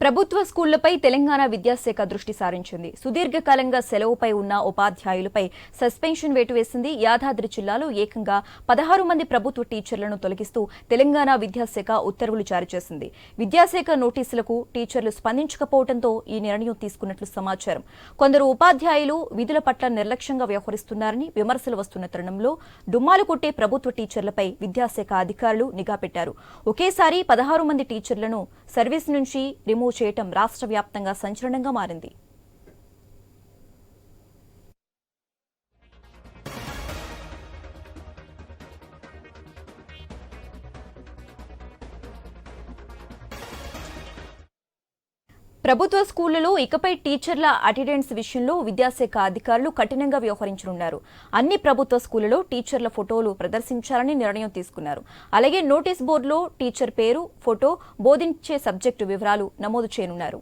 ప్రభుత్వ స్కూళ్లపై తెలంగాణ విద్యాశాఖ దృష్టి సారించింది. సుదీర్ఘకాలంగా సెలవుపై ఉన్న ఉపాధ్యాయులపై సస్పెన్షన్ వేటు వేసింది. యాదాద్రి జిల్లాలో ఏకంగా 16 మంది ప్రభుత్వ టీచర్లను తొలగిస్తూ తెలంగాణ విద్యాశాఖ ఉత్తర్వులు జారీ చేసింది. విద్యాశాఖ నోటీసులకు టీచర్లు స్పందించకపోవడంతో ఈ నిర్ణయం తీసుకున్నట్లు సమాచారం. కొందరు ఉపాధ్యాయులు విధుల పట్ల నిర్లక్ష్యంగా వ్యవహరిస్తున్నారని విమర్శలు వస్తున్న తరుణంలో డుమ్మాలు కొట్టే ప్రభుత్వ టీచర్లపై విద్యాశాఖ అధికారులు నిఘా పెట్టారు. ఒకేసారి 16 మంది టీచర్లను సర్వీస్ నుంచి రిమూవ్ చేయటం రాష్ట్ర వ్యాప్తంగా సంచలనంగా మారింది. ప్రభుత్వ స్కూళ్లలో ఇకపై టీచర్ల అటెండెన్స్ విషయంలో విద్యాశాఖ అధికారులు కఠినంగా వ్యవహరించనున్నారు. అన్ని ప్రభుత్వ స్కూళ్లలో టీచర్ల ఫోటోలు ప్రదర్శించాలని నిర్ణయం తీసుకున్నారు. అలాగే నోటీస్ బోర్డులో టీచర్ పేరు, ఫోటో, బోధించే సబ్జెక్టు వివరాలు నమోదు చేయనున్నారు.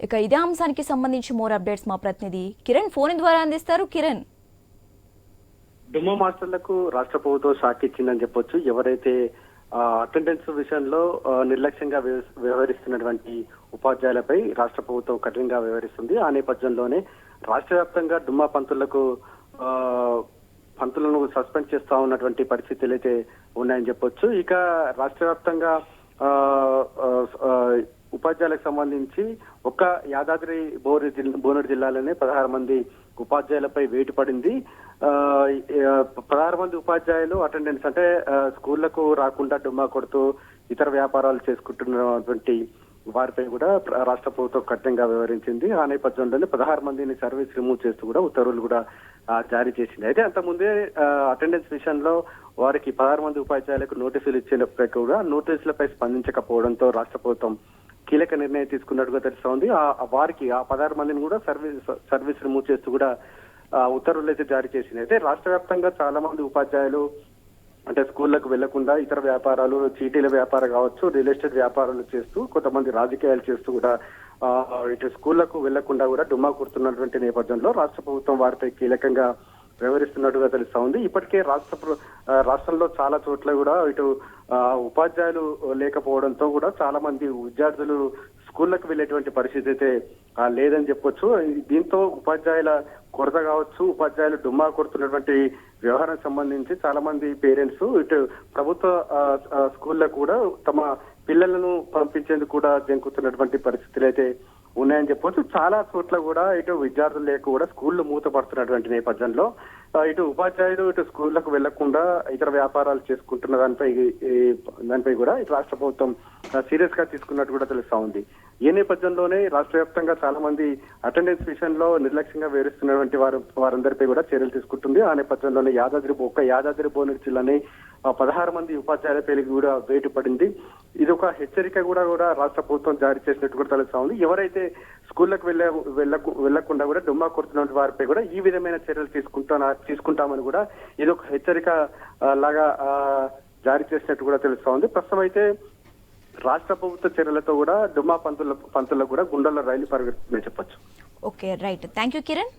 ఇక ఇదే అంశానికి సంబంధించి మోర్ అప్డేట్స్ మా ప్రతినిధి కిరణ్ ఫోన్ ద్వారా అందిస్తారు. కిరణ్, డుమ్మా మాస్టర్లకు రాష్ట్ర ప్రభుత్వం షాక్ ఇచ్చిందని చెప్పొచ్చు. ఎవరైతే అటెండెన్స్ విషయంలో నిర్లక్ష్యంగా వ్యవహరిస్తున్నటువంటి ఉపాధ్యాయులపై రాష్ట్ర ప్రభుత్వం కఠినంగా వ్యవహరిస్తుంది. ఆ నేపథ్యంలోనే రాష్ట్ర వ్యాప్తంగా డుమ్మా పంతులను సస్పెండ్ చేస్తా ఉన్నటువంటి పరిస్థితులు అయితే ఉన్నాయని చెప్పొచ్చు. ఇక రాష్ట్ర వ్యాప్తంగా ఉపాధ్యాయులకు సంబంధించి ఒక్క యాదాద్రి భువనగిరి జిల్లాలోనే 16 మంది ఉపాధ్యాయులపై వేటు పడింది. 16 మంది ఉపాధ్యాయులు అటెండెన్స్ అంటే స్కూళ్లకు రాకుండా డుమ్మా కొడుతూ ఇతర వ్యాపారాలు చేసుకుంటున్నటువంటి వారిపై కూడా రాష్ట్ర ప్రభుత్వం కఠినంగా వ్యవహరించింది. ఆ నేపథ్యంలోనే 16 మందిని సర్వీస్ రిమూవ్ చేస్తూ కూడా ఉత్తర్వులు కూడా జారీ చేసింది. అయితే అంతకుముందే అటెండెన్స్ విషయంలో వారికి 16 మంది ఉపాధ్యాయులకు నోటీసులు ఇచ్చినప్పటికీ కూడా నోటీసులపై స్పందించకపోవడంతో రాష్ట్ర ప్రభుత్వం కీలక నిర్ణయం తీసుకున్నట్టుగా తెలుస్తోంది. వారికి 16 మందిని కూడా సర్వీస్ రిమూవ్ చేస్తూ కూడా ఉత్తర్వులు అయితే జారీ చేసింది. అయితే రాష్ట్ర వ్యాప్తంగా చాలా మంది ఉపాధ్యాయులు అంటే స్కూళ్లకు వెళ్లకుండా ఇతర వ్యాపారాలు, చీటీల వ్యాపారం కావచ్చు, రియల్ ఎస్టేట్ వ్యాపారాలు చేస్తూ, కొంతమంది రాజకీయాలు చేస్తూ కూడా ఇటు స్కూళ్లకు వెళ్లకుండా కూడా డుమ్మా కుడుతున్నటువంటి నేపథ్యంలో రాష్ట్ర ప్రభుత్వం వారిపై కీలకంగా వ్యవహరిస్తున్నట్టుగా తెలుస్తా ఉంది. ఇప్పటికే రాష్ట్రంలో చాలా చోట్ల కూడా ఇటు ఉపాధ్యాయులు లేకపోవడంతో కూడా చాలా మంది విద్యార్థులు స్కూళ్లకు వెళ్లేటువంటి పరిస్థితి అయితే లేదని చెప్పొచ్చు. దీంతో ఉపాధ్యాయుల కొరత కావచ్చు, ఉపాధ్యాయులు డుమ్మా కొడుతున్నటువంటి వ్యవహారం సంబంధించి చాలా మంది పేరెంట్స్ ఇటు ప్రభుత్వ స్కూళ్లకు కూడా తమ పిల్లలను పంపించేందుకు కూడా జంకుతున్నటువంటి పరిస్థితులు అయితే ఉన్నాయని చెప్పొచ్చు. చాలా చోట్ల కూడా ఇటు విద్యార్థులు లేక కూడా స్కూళ్లు మూతపడుతున్నటువంటి నేపథ్యంలో ఇటు ఉపాధ్యాయులు ఇటు స్కూళ్లకు వెళ్లకుండా ఇతర వ్యాపారాలు చేసుకుంటున్న దానిపై కూడా ఇటు రాష్ట్ర ప్రభుత్వం సీరియస్ గా తీసుకున్నట్టు కూడా తెలుస్తా ఉంది. ఈ నేపథ్యంలోనే రాష్ట్ర వ్యాప్తంగా చాలా మంది అటెండెన్స్ విషయంలో నిర్లక్ష్యంగా వ్యవహరిస్తున్నటువంటి వారందరిపై కూడా చర్యలు తీసుకుంటుంది. ఆ నేపథ్యంలోనే యాదాద్రి భువనగిరి జిల్లాని 16 మంది ఉపాధ్యాయులపై కూడా వేటు పడింది. ఇది ఒక హెచ్చరిక కూడా రాష్ట్ర ప్రభుత్వం జారీ చేసినట్టు కూడా తెలుస్తా ఉంది. ఎవరైతే స్కూళ్లకు వెళ్లకుండా కూడా డుమ్మా కొడుతున్న వారిపై కూడా ఈ విధమైన చర్యలు తీసుకుంటామని కూడా ఇది ఒక హెచ్చరిక లాగా జారీ చేసినట్టు కూడా తెలుస్తా ఉంది. ప్రస్తుతం అయితే రాష్ట్ర ప్రభుత్వ చర్యలతో కూడా డుమ్మా పంతులకు కూడా గుండెల్లో రైలు పరిగెత్తుందని చెప్పొచ్చు. Okay, right. Thank you Kiran.